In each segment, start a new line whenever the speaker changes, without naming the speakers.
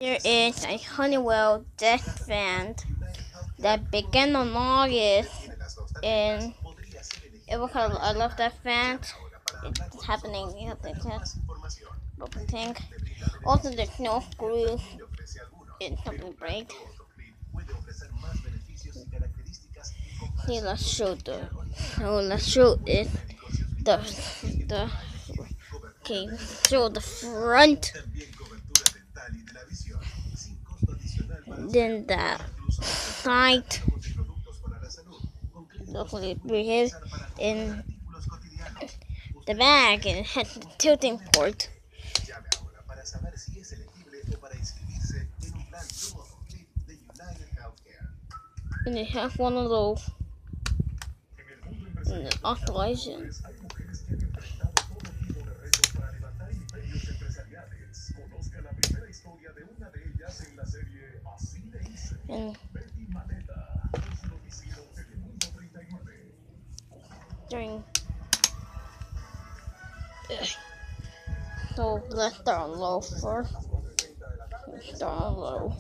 There is a Honeywell desk fan that began on August, and it was I love that fan. It's happening. You have to test thing. Also, there's no screw. It's something break. See, let's show it. The okay. Show the front. Then the side. Locally here in the back, and it has the tilting port. And it has one of those oscillation. And during so let's start on low first. Start on low.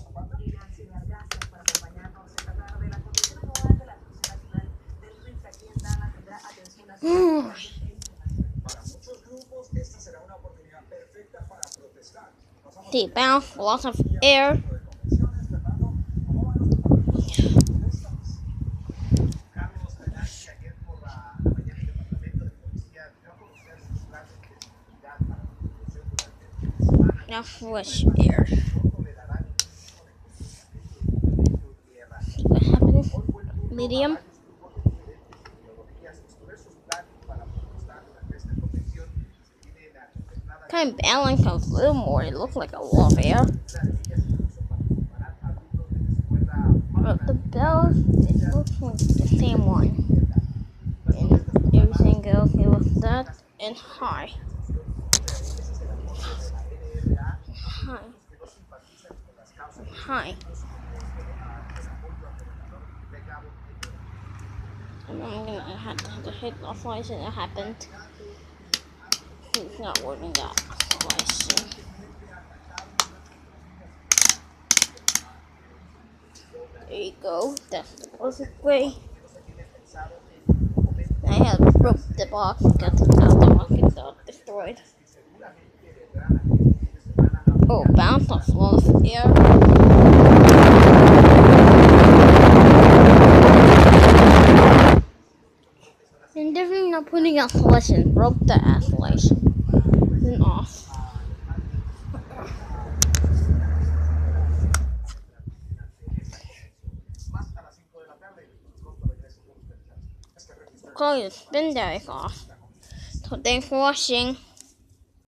Deep bounce, lots of air. Now fresh air. See what happens? Medium. Kind of balance a little more. It looks like a lot of air. But the bells, it looks like the same one. And everything else, it was that and high. High. And I'm gonna have to hit oscillation that happened. It's not working that oscillation. There you go. That's the perfect way. I have broke the box because the box got destroyed. Oh, bounce off a lot of air. And definitely not putting oscillation. Broke the oscillation. And off. Call your spin direct off. So thanks for watching.